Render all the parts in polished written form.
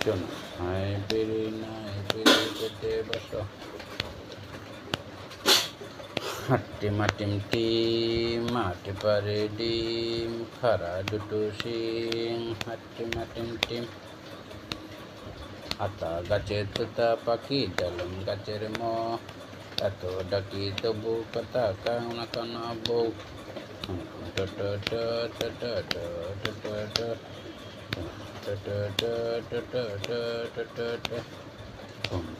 চলো high peri নাই peri পেতে বসো হাট্টি মাটিম টিম মাটি পারে ডিম খারা দুটো শিং হাট্টি মাটিম টিম আতা গাছের তোতা পাখি ডালম গাছের এত ডাকি তবু কথা কানা কানা বউ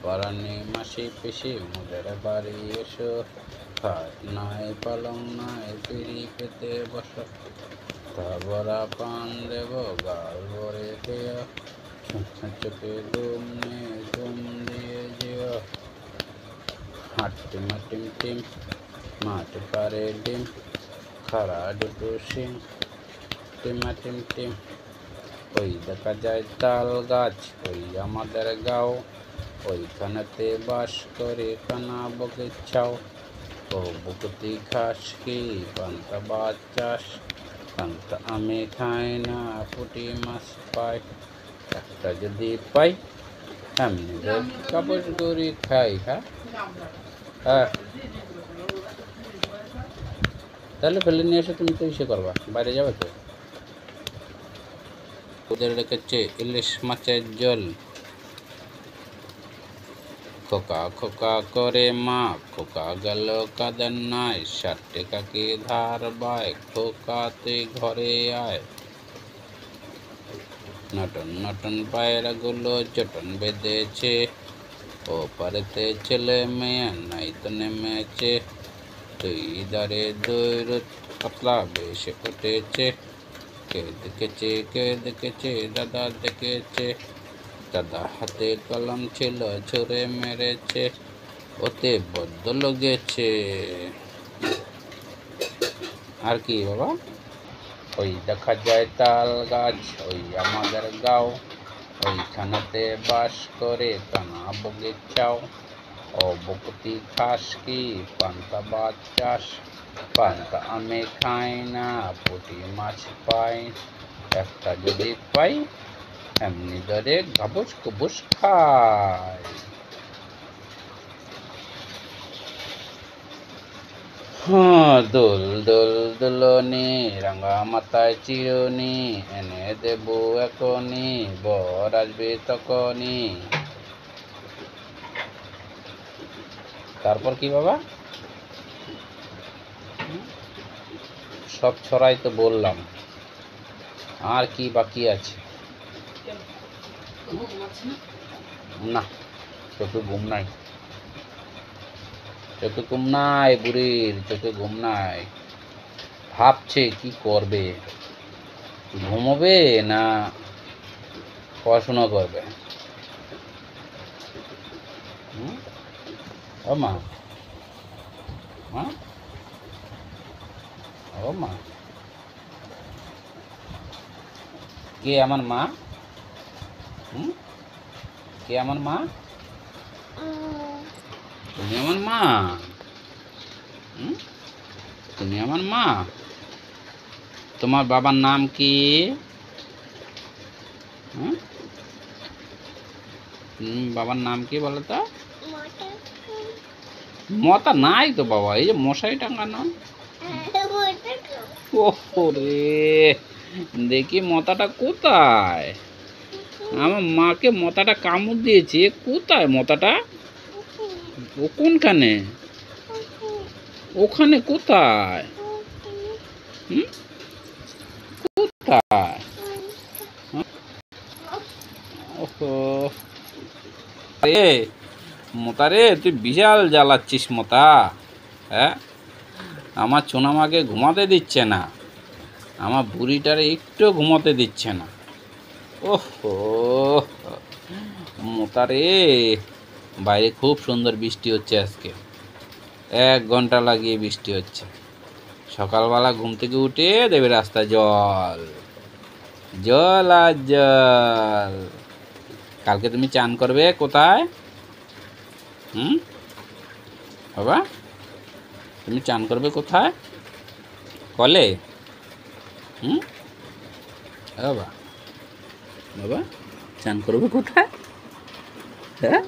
পারানি মাসি পিসি মোদের বাড়ি এসো খাট নাই পালং নাই পিড়ি পেতে বসো বরা পান দেব গাল ভরে খেয়ে চোখে ঘুম নেই ঘুম দিয়ে যেও হাট্টি মাটিম টিম মাটি পারে ডিম খারা দুটো শিং টিমাটিম টিম ওই দেখা যায় তাল গাছ ওই আমাদের গাঁও ওইখানেতে বাস করে কানা বগিচাও ও বকুতি ঘাস কি পান্তা বাদ চাষ পান্তা আমি খাই না পুঁটি মাছ পাই একটা যদি পাই এমনি কাপড় করে খাই। হ্যাঁ হ্যাঁ তাহলে ফেলে নিয়ে এসে তুমি তো ইসে করবা, বাইরে যাবে তো। ওদের রেখেছে ইলিশ মাছের জল খোকা খোকা করে মা খোকা গেল কাদের নাই 60 টাকা কি ধার বায় খোকাতে ঘরে আয় নটন নটন পায়রাগুলো চটন বেঁধেছে ও পারেতে ছেলে মেয়ে নাই তো নেমেছে দুই ধারে দুই রুত পাতলা বেশে উঠেছে কে দেখেছে দাদা দেখেছে দাদা হাতে কলম ছিল ছুঁড়ে মেরেছে ওতে বদ্ধ লেগেছে। আর কি বাবা ওই দেখা যায় তাল গাছ ওই আমাদের গাঁও ওইখানেতে বাস করে কানা বগিচাও ও বকুতি ঘাস কি পান্তা বাদ চাষ পান্তা আমি খাই না পুঁটি মাছ পাই একটা যদি পাই এমনি ধরে গাবুস কুবুস খাই। হ্যাঁ দোল দোল দোলনি রাঙা মাথায় চিরুনি এনে দেবো এখনি বর আসবে তখনই। তারপর কি বাবা সব ছড়াই তো বললাম, আর কি বাকি আছে? না চোখে ঘুম নাই, চোখে ঘুম নাই, বুড়ির চোখে ঘুম নাই। ভাবছে কি করবে, ঘুমোবে না পড়াশোনা করবে। ও মা মা ও মা কে আমার মা? কে আমার মা? তুমি আমার মা? তুমি আমার মা? তোমার বাবার নাম কি? বাবার নাম কি বলো তো? মতা নাই তো বাবা, এই যে মশারি টাঙানো। ওরে দেখি মতাটা কোথায়? আমার মাকে মতাটা কামড় দিয়েছে, কোথায় মতাটা? ও কোনখানে? ওখানে কোথায়? কোথায়? ওহো রে মোতা রে, তুই বিশাল জ্বালাচ্ছিস মোতা। হ্যাঁ আমার সোনামাকে ঘুমাতে দিচ্ছে না, আমার বুড়িটারে একটু ঘুমাতে দিচ্ছে না। ওহো মোতা রে, বাইরে খুব সুন্দর বৃষ্টি হচ্ছে আজকে, 1 ঘন্টা লাগিয়ে বৃষ্টি হচ্ছে। সকালবেলা ঘুম থেকে উঠে দেবে রাস্তায় জল জল আর জল। কালকে তুমি চান করবে কোথায়? বাবা তুমি চান করবে কোথায়? কলে? বাবা বাবা চান করবে কোথায়? হ্যাঁ,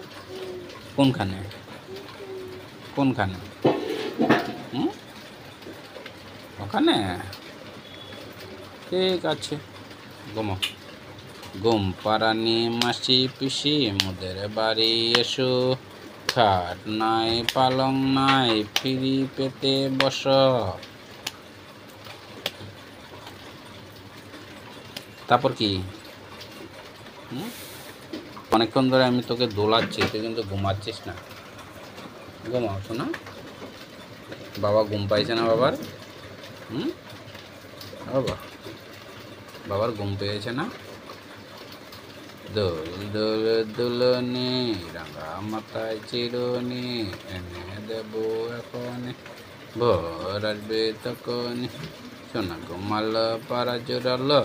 কোনখানে? কোনখানে? হুম, ওখানে? ঠিক আছে, ঘুমো। ঘুম পাড়ানি মাসি পিসি মোদের বাড়ি এসো, খাট নাই পালং নাই ফিরি পেতে বস। তারপর কি? অনেকক্ষণ ধরে আমি তোকে দোলাচ্ছি, তুই কিন্তু ঘুমাচ্ছিস না। ঘুমাও শোনা, বাবা ঘুম পাইছে না বাবার? বাবা, বাবার ঘুম পেয়েছে না? দোল দোল দুলনি রাঙা মাথায় চিরুনি, এনে দেবো এখন, ভোর আসবে তখন। সোনা ঘুমালো পাড়া জোরালো,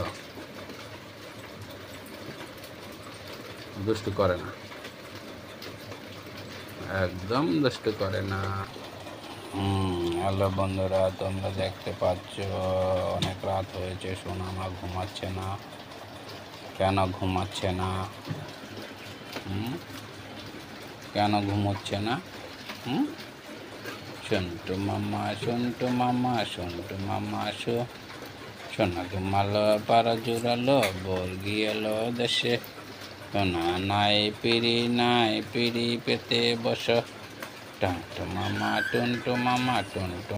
দুষ্টু করে না, একদম দুষ্টু করে না। হ্যালো বন্ধুরা, তোমরা দেখতে পাচ্ছ অনেক রাত হয়েছে, সোনা আমার ঘুমাচ্ছে না। কেন ঘুমাচ্ছে না? কেন ঘুমোচ্ছে না? সন্টু মামা সন্টু মামা সন্টু মামা সোনা ঘুমালো পাড়া জোরালো, বল গিয়েলো দেশে, সোনা নাই পিড়ি পেতে বস। টন্টু মামা টুনটু মামা টুনটু